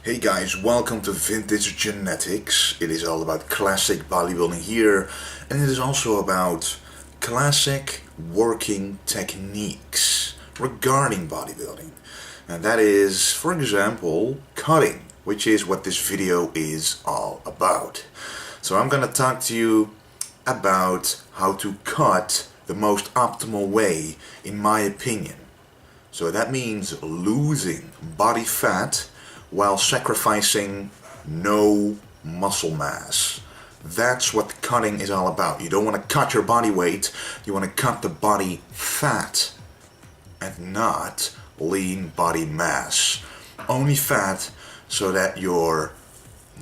Hey guys, welcome to Vintage Genetics. It is all about classic bodybuilding here, and it is also about classic working techniques regarding bodybuilding. And that is, for example, cutting, which is what this video is all about. So I'm gonna talk to you about how to cut the most optimal way, in my opinion. So that means losing body fat while sacrificing no muscle mass. That's what cutting is all about. You don't want to cut your body weight, you want to cut the body fat and not lean body mass. Only fat so that your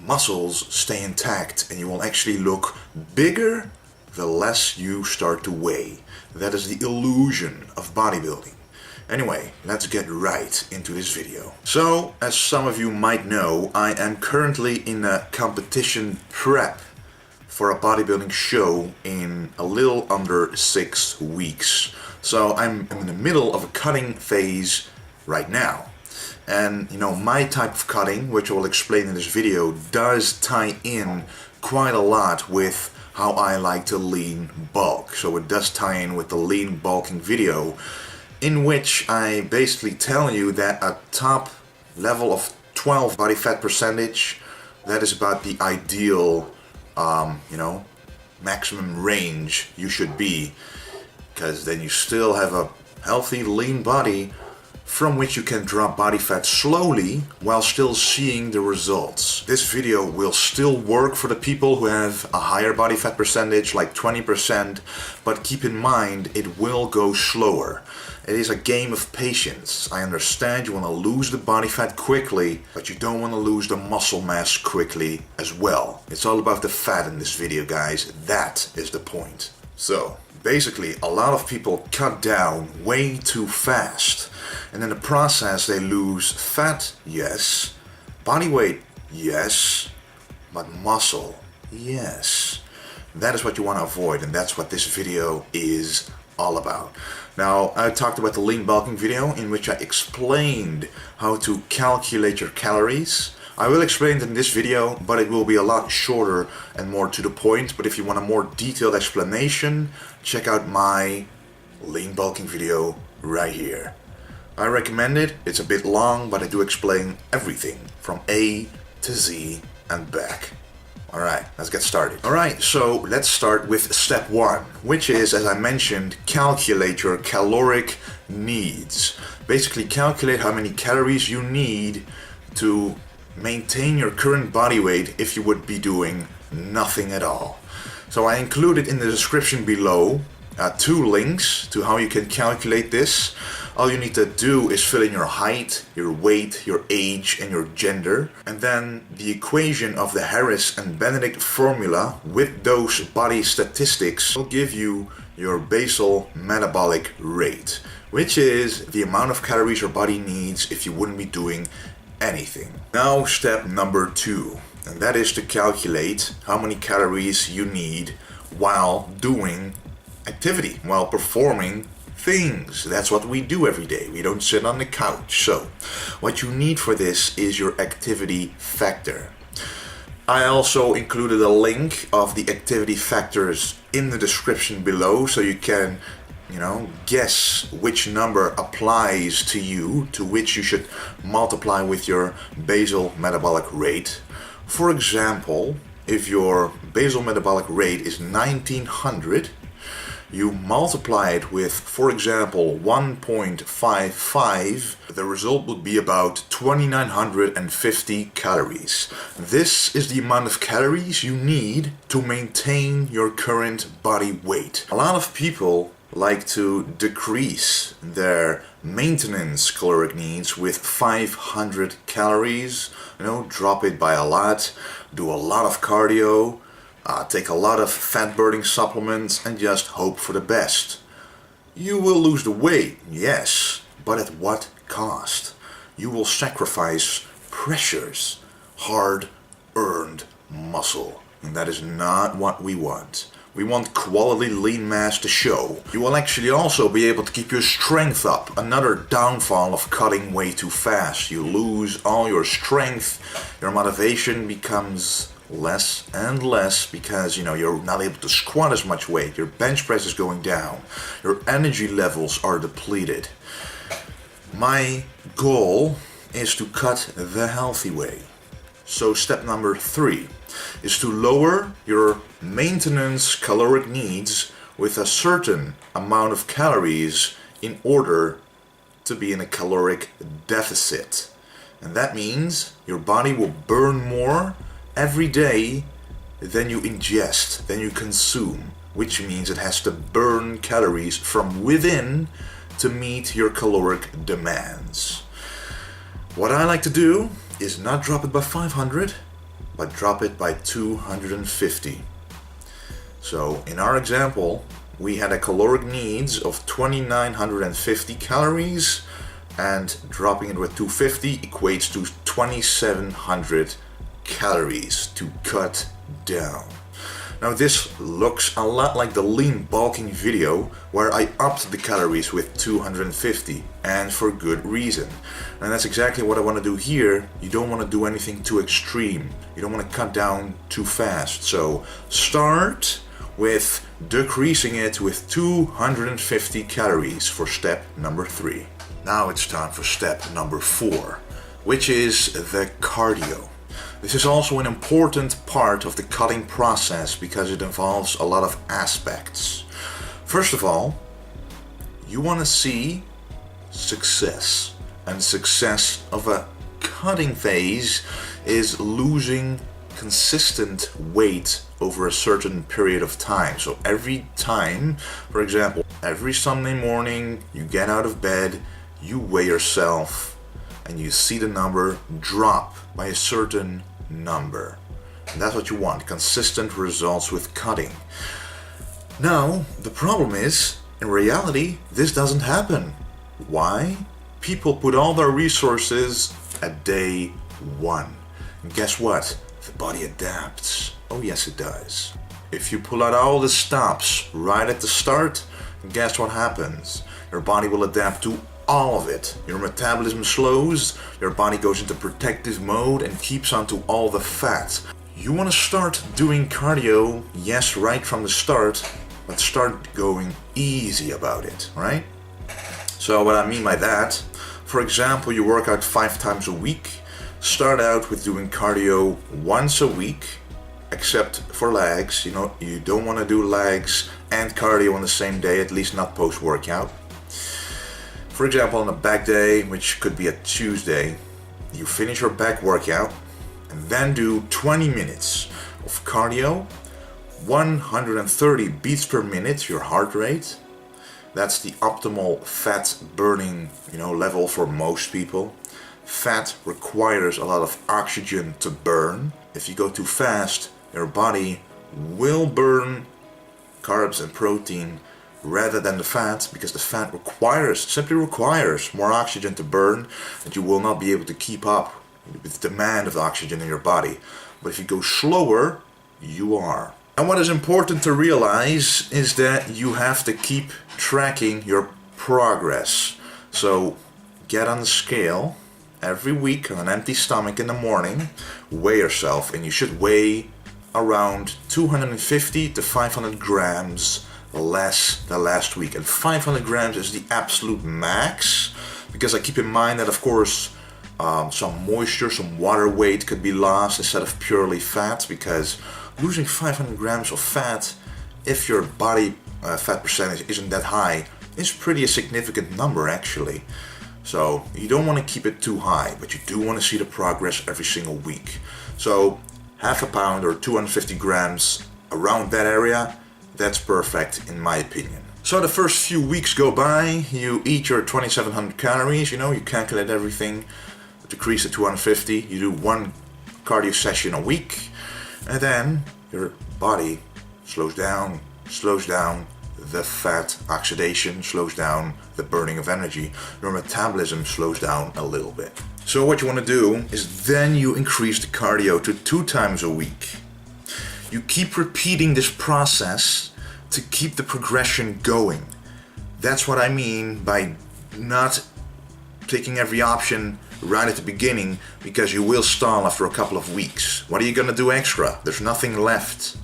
muscles stay intact and you will actually look bigger the less you start to weigh. That is the illusion of bodybuilding. Anyway, let's get right into this video. So, as some of you might know, I am currently in a competition prep for a bodybuilding show in a little under 6 weeks. So I'm in the middle of a cutting phase right now. And my type of cutting, which I will explain in this video, does tie in quite a lot with how I like to lean bulk. So it does tie in with the lean bulking video, in which I basically tell you that a top level of 12 body fat percentage, that is about the ideal, maximum range you should be, because then you still have a healthy lean body from which you can drop body fat slowly while still seeing the results. This video will still work for the people who have a higher body fat percentage, like 20%, but keep in mind it will go slower. It is a game of patience. I understand you want to lose the body fat quickly, but you don't want to lose the muscle mass quickly as well. It's all about the fat in this video, guys. That is the point. So, basically, a lot of people cut down way too fast. And in the process they lose fat, yes. Body weight, yes. But muscle, yes. That is what you want to avoid, and that's what this video is all about. Now, I talked about the lean bulking video in which I explained how to calculate your calories. I will explain it in this video, but it will be a lot shorter and more to the point. But if you want a more detailed explanation, check out my lean bulking video right here. I recommend it. It's a bit long, but I do explain everything from A to Z and back. Alright, let's get started. Alright, so let's start with step 1, which is, as I mentioned, calculate your caloric needs. Basically, calculate how many calories you need to maintain your current body weight if you would be doing nothing at all. So I included in the description below 2 links to how you can calculate this. All you need to do is fill in your height, your weight, your age, and your gender. And then the equation of the Harris and Benedict formula with those body statistics will give you your basal metabolic rate, which is the amount of calories your body needs if you wouldn't be doing anything. Now step number 2, and that is to calculate how many calories you need while doing activity, while performing things. That's what we do every day. We don't sit on the couch. So what you need for this is your activity factor. I also included a link of the activity factors in the description below, so you can guess which number applies to you, to which you should multiply with your basal metabolic rate. For example, if your basal metabolic rate is 1900, you multiply it with, for example, 1.55, the result would be about 2950 calories. This is the amount of calories you need to maintain your current body weight. A lot of people like to decrease their maintenance caloric needs with 500 calories, drop it by a lot, do a lot of cardio, take a lot of fat burning supplements and just hope for the best. You will lose the weight, yes, but at what cost? You will sacrifice precious, hard-earned muscle, and that is not what we want. We want quality lean mass to show. You will actually also be able to keep your strength up. Another downfall of cutting way too fast. You lose all your strength, your motivation becomes less and less because you're not able to squat as much weight, your bench press is going down, your energy levels are depleted. My goal is to cut the healthy way. So step number 3 is to lower your maintenance caloric needs with a certain amount of calories in order to be in a caloric deficit. And that means your body will burn more every day than you ingest, than you consume, which means it has to burn calories from within to meet your caloric demands. What I like to do is not drop it by 500, but drop it by 250. So in our example, we had a caloric needs of 2,950 calories, and dropping it with 250 equates to 2,700 calories to cut down. Now this looks a lot like the lean bulking video where I upped the calories with 250, and for good reason. And that's exactly what I want to do here. You don't want to do anything too extreme. You don't want to cut down too fast. So start with decreasing it with 250 calories for step number 3. Now it's time for step number 4, which is the cardio. This is also an important part of the cutting process because it involves a lot of aspects. First of all, you want to see success. And success of a cutting phase is losing consistent weight over a certain period of time. So every time, for example, every Sunday morning you get out of bed, you weigh yourself and you see the number drop by a certain number. And that's what you want, consistent results with cutting. Now, the problem is, in reality, this doesn't happen. Why? People put all their resources at day 1. And guess what? The body adapts. Oh yes, it does. If you pull out all the stops right at the start, guess what happens? Your body will adapt to all of it. Your metabolism slows, your body goes into protective mode and keeps onto all the fat. You want to start doing cardio, yes, right from the start, but start going easy about it, right? So what I mean by that, for example, you work out 5 times a week. Start out with doing cardio once a week, except for legs. You don't want to do legs and cardio on the same day, at least not post-workout. For example, on a back day, which could be a Tuesday, you finish your back workout and then do 20 minutes of cardio, 130 beats per minute, your heart rate. That's the optimal fat burning, level for most people. Fat requires a lot of oxygen to burn. If you go too fast, your body will burn carbs and protein rather than the fat, because the fat simply requires more oxygen to burn, and you will not be able to keep up with the demand of oxygen in your body. But if you go slower, you are. And what is important to realize is that you have to keep tracking your progress. So get on the scale every week on an empty stomach in the morning, weigh yourself, and you should weigh around 250 to 500 grams less than last week. And 500 grams is the absolute max, because I keep in mind that, of course, some moisture, some water weight could be lost instead of purely fat, because losing 500 grams of fat, if your body fat percentage isn't that high, is pretty a significant number actually. So you don't want to keep it too high, but you do want to see the progress every single week. So half a pound or 250 grams, around that area, that's perfect in my opinion. So the first few weeks go by, you eat your 2700 calories, you calculate everything, decrease to 250, you do 1 cardio session a week, and then your body slows down, the fat oxidation slows down, the burning of energy, your metabolism slows down a little bit. So what you want to do is then you increase the cardio to 2 times a week. You keep repeating this process to keep the progression going. That's what I mean by not taking every option right at the beginning, because you will stall after a couple of weeks. What are you gonna do extra? There's nothing left.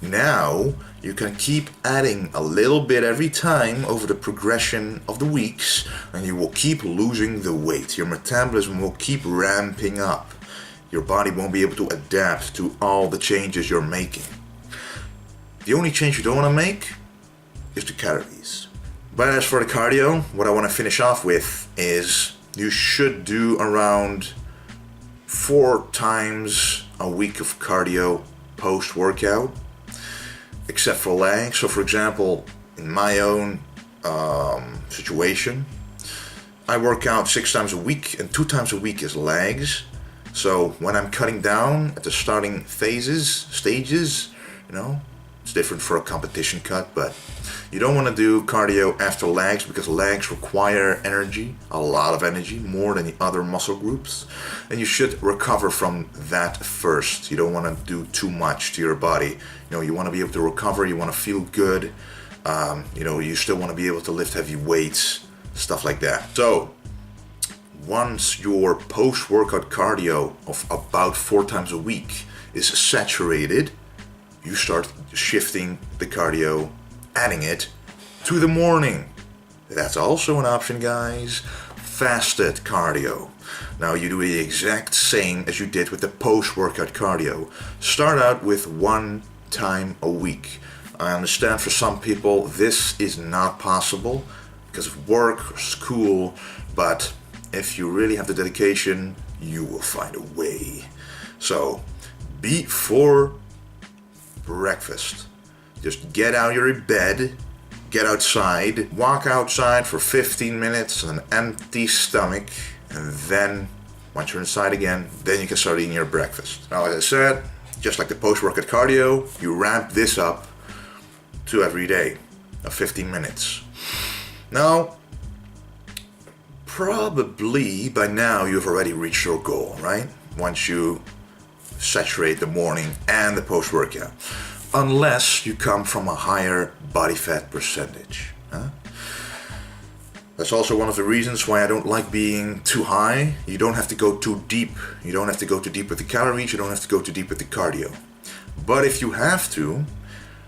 Now you can keep adding a little bit every time over the progression of the weeks, and you will keep losing the weight. Your metabolism will keep ramping up. Your body won't be able to adapt to all the changes you're making. The only change you don't want to make is the calories. But as for the cardio, what I want to finish off with is you should do around 4 times a week of cardio post-workout, except for legs. So for example, in my own situation, I work out 6 times a week, and 2 times a week is legs. So when I'm cutting down at the starting stages, it's different for a competition cut, but you don't want to do cardio after legs, because legs require energy, a lot of energy, more than the other muscle groups. And you should recover from that first. You don't want to do too much to your body. You want to be able to recover, you want to feel good. You still want to be able to lift heavy weights, stuff like that. So once your post-workout cardio of about 4 times a week is saturated, you start shifting the cardio, adding it to the morning. That's also an option, guys. Fasted cardio. Now you do the exact same as you did with the post-workout cardio. Start out with 1 time a week. I understand for some people this is not possible because of work or school, but if you really have the dedication, you will find a way. So before breakfast, just get out of your bed, get outside, walk outside for 15 minutes on an empty stomach, and then once you're inside again, then you can start eating your breakfast. Now, as I said, just like the post-workout cardio, you ramp this up to every day of 15 minutes. Now, probably by now you've already reached your goal, right? Once you saturate the morning and the post-workout. Unless you come from a higher body fat percentage. That's also one of the reasons why I don't like being too high. You don't have to go too deep. You don't have to go too deep with the calories. You don't have to go too deep with the cardio. But if you have to,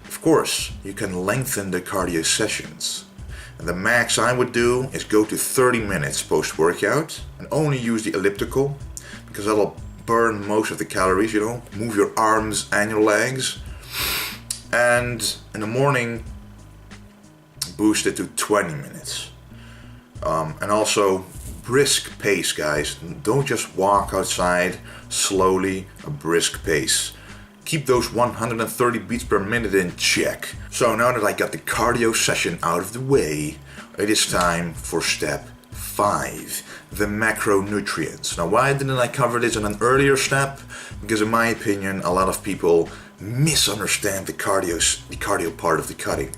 of course, you can lengthen the cardio sessions. And the max I would do is go to 30 minutes post-workout and only use the elliptical, because that'll burn most of the calories, move your arms and your legs. And in the morning, boost it to 20 minutes. And also brisk pace, guys. Don't just walk outside slowly, a brisk pace. Keep those 130 beats per minute in check. So now that I got the cardio session out of the way, it is time for step 5, the macronutrients. Now, why didn't I cover this in an earlier step? Because in my opinion, a lot of people misunderstand the cardio part of the cutting.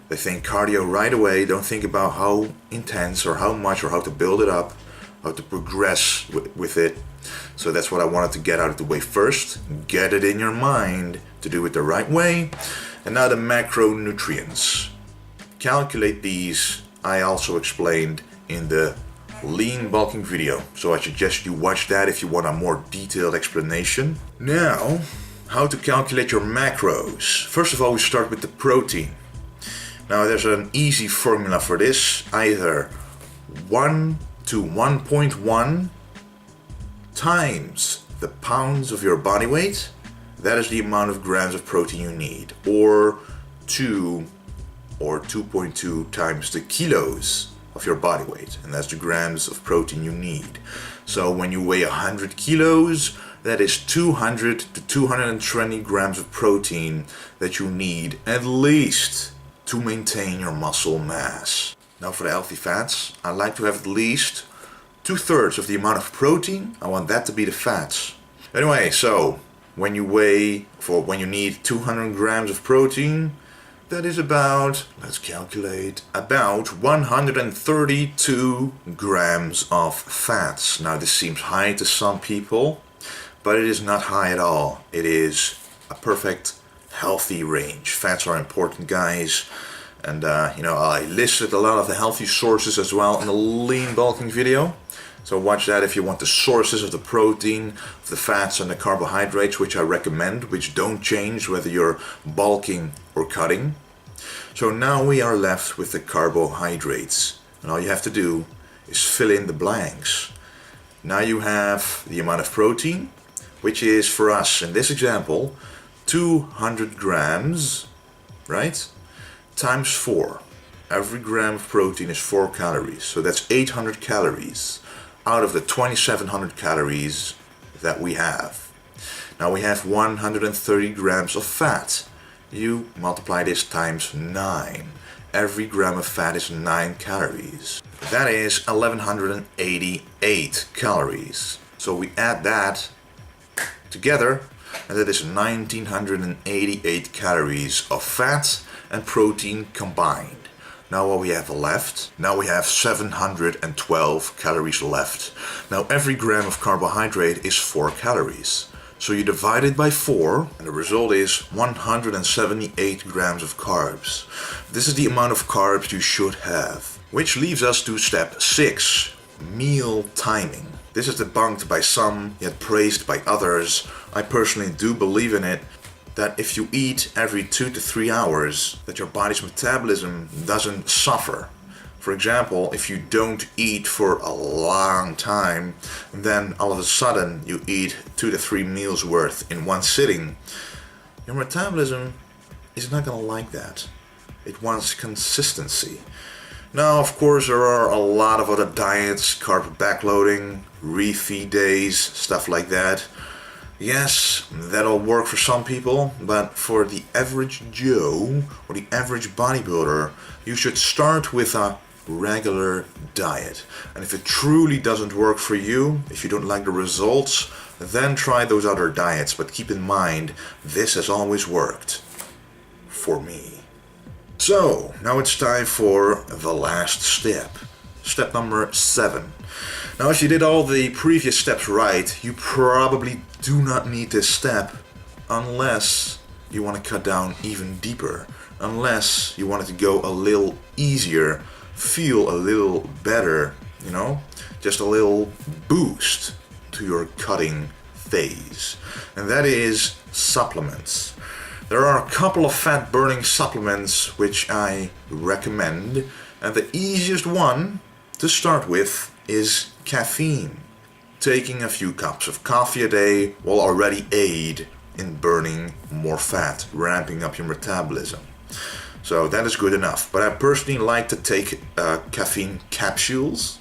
They think cardio right away, don't think about how intense or how much or how to build it up, how to progress with it. So that's what I wanted to get out of the way first. Get it in your mind to do it the right way. And now the macronutrients. Calculate these. I also explained in the lean bulking video. So I suggest you watch that if you want a more detailed explanation. Now, how to calculate your macros. First of all, we start with the protein. Now there's an easy formula for this. Either 1 to 1.1 times the pounds of your body weight, that is the amount of grams of protein you need, or 2 or 2.2 times the kilos of your body weight, and that's the grams of protein you need. So when you weigh 100 kilos, that is 200 to 220 grams of protein that you need at least to maintain your muscle mass. Now for the healthy fats, I like to have at least 2/3 of the amount of protein. I want that to be the fats. Anyway, so when you need 200 grams of protein, that is about, let's calculate, about 132 grams of fats. Now this seems high to some people, but it is not high at all. It is a perfect healthy range. Fats are important, guys. And I listed a lot of the healthy sources as well in the lean bulking video. So watch that if you want the sources of the protein, of the fats and the carbohydrates, which I recommend, which don't change whether you're bulking or cutting. So now we are left with the carbohydrates. And all you have to do is fill in the blanks. Now you have the amount of protein, which is for us in this example 200 grams, right? Times 4. Every gram of protein is 4 calories. So that's 800 calories out of the 2700 calories that we have. Now we have 130 grams of fat. You multiply this times 9. Every gram of fat is 9 calories. That is 1188 calories. So we add that together, and that is 1988 calories of fat and protein combined. Now what we have left? Now we have 712 calories left. Now every gram of carbohydrate is 4 calories. So you divide it by 4 and the result is 178 grams of carbs. This is the amount of carbs you should have. Which leaves us to step 6, meal timing. This is debunked by some, yet praised by others. I personally do believe in it, that if you eat every 2 to 3 hours, that your body's metabolism doesn't suffer. For example, if you don't eat for a long time, then all of a sudden you eat 2 to 3 meals worth in one sitting, your metabolism is not gonna like that. It wants consistency. Now, of course, there are a lot of other diets, carb backloading, refeed days, stuff like that. Yes, that'll work for some people, but for the average Joe or the average bodybuilder, you should start with a regular diet. And if it truly doesn't work for you, if you don't like the results, then try those other diets. But keep in mind, this has always worked for me. So, now it's time for the last step. Step number 7. Now, if you did all the previous steps right, you probably do not need this step unless you want to cut down even deeper. Unless you want it to go a little easier, feel a little better, just a little boost to your cutting phase. And that is supplements. There are a couple of fat burning supplements which I recommend, and the easiest one to start with is caffeine. Taking a few cups of coffee a day will already aid in burning more fat, ramping up your metabolism. So that is good enough. But I personally like to take caffeine capsules.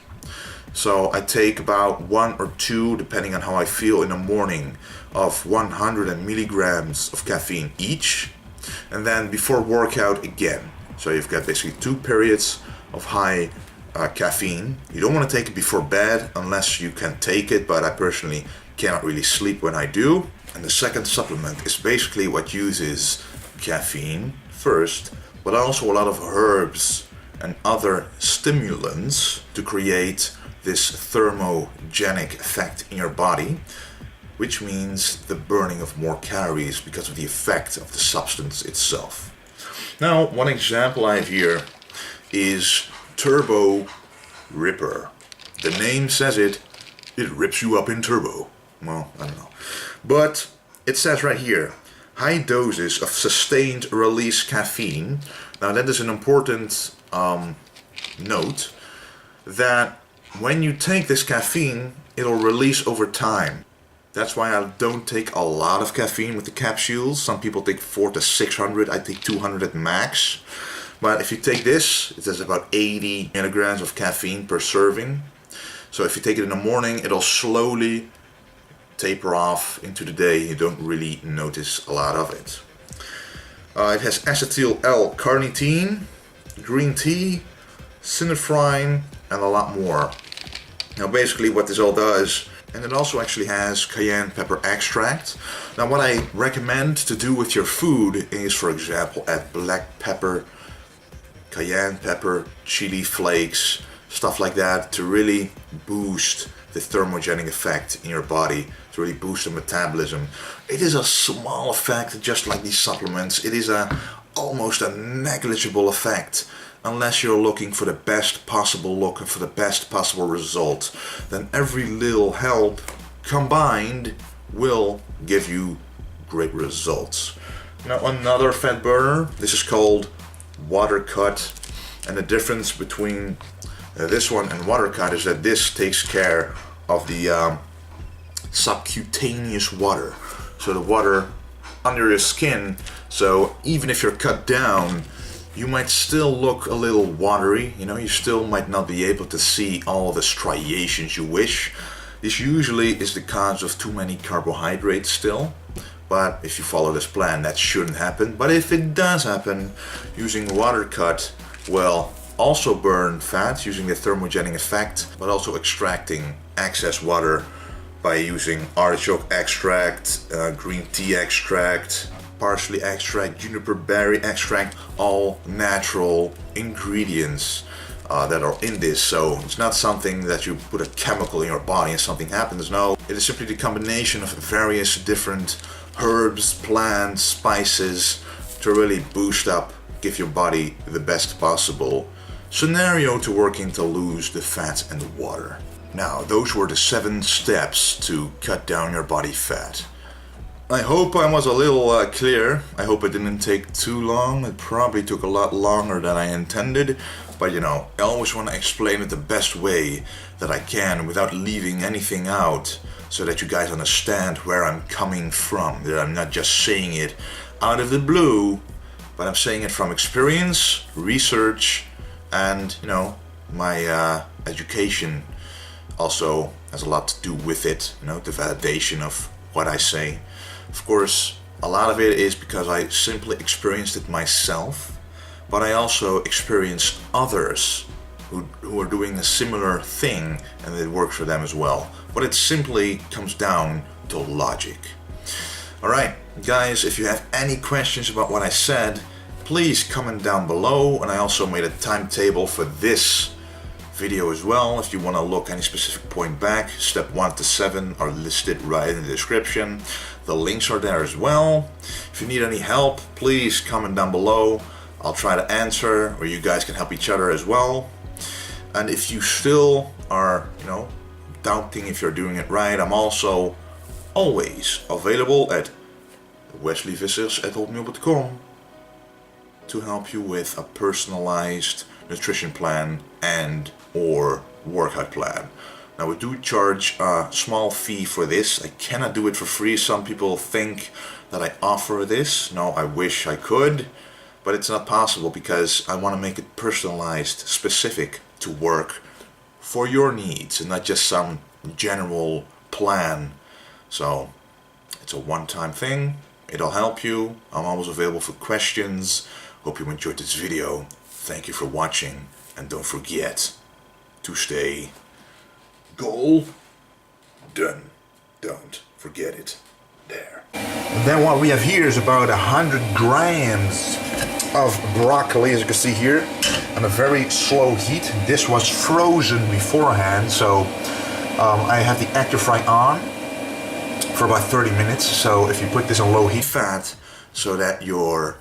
So I take about 1 or 2, depending on how I feel in the morning, of 100 milligrams of caffeine each. And then before workout again. So you've got basically 2 periods of high caffeine. You don't want to take it before bed unless you can take it, but I personally cannot really sleep when I do. And the second supplement is basically what uses caffeine first, but also a lot of herbs and other stimulants to create this thermogenic effect in your body, which means the burning of more calories because of the effect of the substance itself. Now, one example I have here is Turbo Ripper. The name says it rips you up in turbo. Well, I don't know. But it says right here, high doses of sustained release caffeine. Now that is an important note, that when you take this caffeine, it'll release over time. That's why I don't take a lot of caffeine with the capsules. Some people take 400 to 600, I take 200 at max. But if you take this, it has about 80 milligrams of caffeine per serving. So if you take it in the morning, it'll slowly taper off into the day. You don't really notice a lot of it. It has acetyl L-carnitine, green tea, synephrine, and a lot more. Now basically what this all does, and it also actually has cayenne pepper extract. Now what I recommend to do with your food is, for example, add black pepper, cayenne pepper, chili flakes, stuff like that, to really boost the thermogenic effect in your body, to really boost the metabolism. It is a small effect, just like these supplements. It is almost a negligible effect, unless you're looking for the best possible look and for the best possible result. Then every little help combined will give you great results. Now another fat burner, this is called Water Cut, and the difference between this one and Water Cut is that this takes care of the subcutaneous water, so the water under your skin. So even if you're cut down, you might still look a little watery, you know, you still might not be able to see all the striations you wish. This usually is the cause of too many carbohydrates still, but if you follow this plan, that shouldn't happen. But if it does happen, using Water Cut will also burn fat using the thermogenic effect, but also extracting excess water by using artichoke extract, green tea extract, parsley extract, juniper berry extract, all natural ingredients that are in this. So it's not something that you put a chemical in your body and something happens. No, it is simply the combination of various different herbs, plants, spices to really boost up, give your body the best possible scenario to working to lose the fat and the water. Now, those were the 7 steps to cut down your body fat. I hope I was a little clear. I hope it didn't take too long. It probably took a lot longer than I intended. But you know, I always want to explain it the best way that I can without leaving anything out, so that you guys understand where I'm coming from. That I'm not just saying it out of the blue, but I'm saying it from experience, research, and you know, my education also has a lot to do with it, you know, the validation of what I say. Of course, a lot of it is because I simply experienced it myself, but I also experienced others who are doing a similar thing and it works for them as well. But it simply comes down to logic. Alright, guys, if you have any questions about what I said, please comment down below, and I also made a timetable for this video as well. If you want to look any specific point back, step 1 to 7 are listed right in the description. The links are there as well. If you need any help, please comment down below. I'll try to answer, or you guys can help each other as well. And if you still are, you know, doubting if you're doing it right, I'm also always available at wesleyvissers@hotmail.com to help you with a personalized nutrition plan and or workout plan. Now, we do charge a small fee for this. I cannot do it for free. Some people think that I offer this. No, I wish I could, but it's not possible because I want to make it personalized, specific to work for your needs and not just some general plan. So it's a one-time thing. It'll help you. I'm always available for questions. Hope you enjoyed this video. Thank you for watching, and don't forget to stay goal done. Don't forget it. There. And then what we have here is about 100 grams of broccoli, as you can see here, on a very slow heat. This was frozen beforehand, so I have the ActiFry on for about 30 minutes. So if you put this on low heat, fat, so that your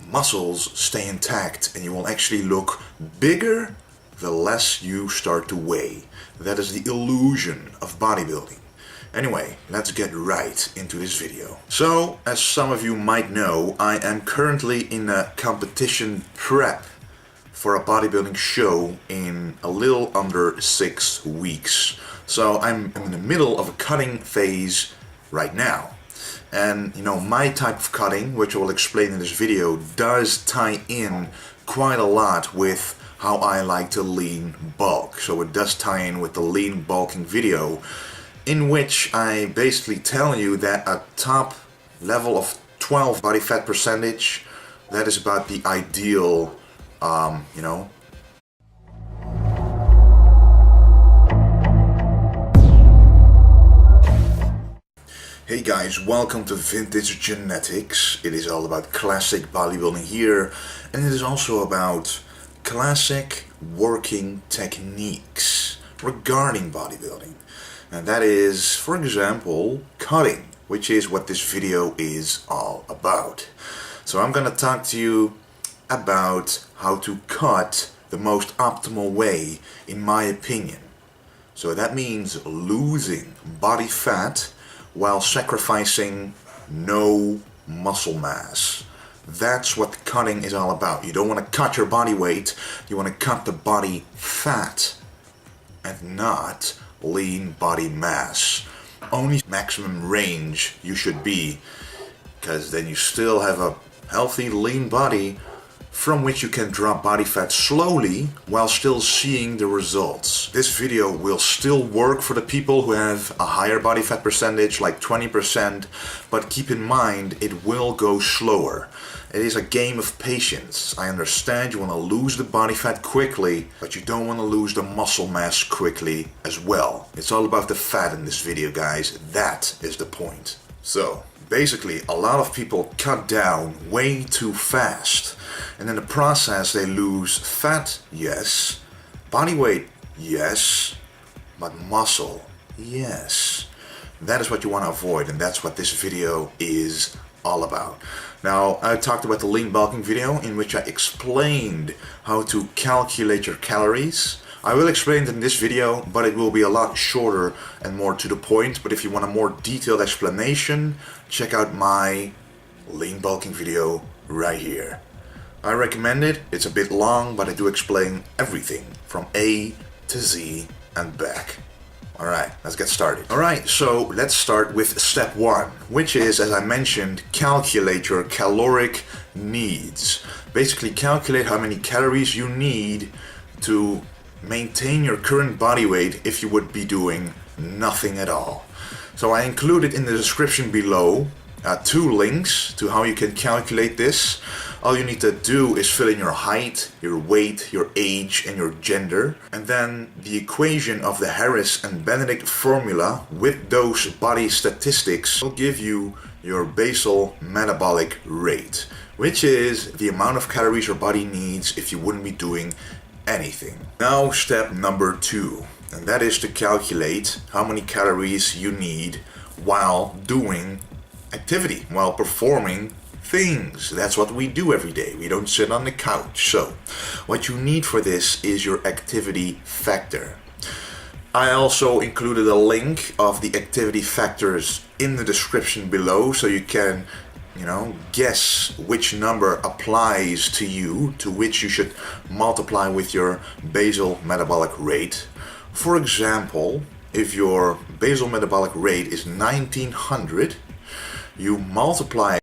muscles stay intact and you will actually look bigger the less you start to weigh. That is the illusion of bodybuilding. Anyway, let's get right into this video. So, as some of you might know, I am currently in a competition prep for a bodybuilding show in a little under 6 weeks. So I'm in the middle of a cutting phase right now. And you know, my type of cutting, which I will explain in this video, does tie in quite a lot with how I like to lean bulk. So it does tie in with the lean bulking video, in which I basically tell you that a top level of 12 body fat percentage, that is about the ideal, you know. Hey guys, welcome to Vintage Genetics. It is all about classic bodybuilding here, and it is also about classic working techniques regarding bodybuilding. And that is, for example, cutting, which is what this video is all about. So I'm going to talk to you about how to cut the most optimal way, in my opinion. So that means losing body fat while sacrificing no muscle mass. That's what cutting is all about. You don't want to cut your body weight, you want to cut the body fat and not lean body mass. Only maximum range you should be, because then you still have a healthy lean body from which you can drop body fat slowly while still seeing the results. This video will still work for the people who have a higher body fat percentage, like 20%, but keep in mind it will go slower. It is a game of patience. I understand you want to lose the body fat quickly, but you don't want to lose the muscle mass quickly as well. It's all about the fat in this video, guys. That is the point. So, basically, a lot of people cut down way too fast. And in the process, they lose fat, yes. Body weight, yes. But muscle, yes. That is what you want to avoid, and that's what this video is all about. Now, I talked about the lean bulking video in which I explained how to calculate your calories. I will explain it in this video, but it will be a lot shorter and more to the point. But if you want a more detailed explanation, check out my lean bulking video right here. I recommend it. It's a bit long, but I do explain everything from A to Z and back. Alright, let's get started. Alright, so let's start with step 1, which is, as I mentioned, calculate your caloric needs. Basically, calculate how many calories you need to maintain your current body weight if you would be doing nothing at all. So I included in the description below 2 links to how you can calculate this. All you need to do is fill in your height, your weight, your age, and your gender. And then the equation of the Harris and Benedict formula with those body statistics will give you your basal metabolic rate, which is the amount of calories your body needs if you wouldn't be doing anything. Now step number 2, and that is to calculate how many calories you need while doing activity, while performing things. That's what we do every day. We don't sit on the couch. So what you need for this is your activity factor. I also included a link of the activity factors in the description below, so you can, guess which number applies to you, to which you should multiply with your basal metabolic rate. For example, if your basal metabolic rate is 1900, you multiply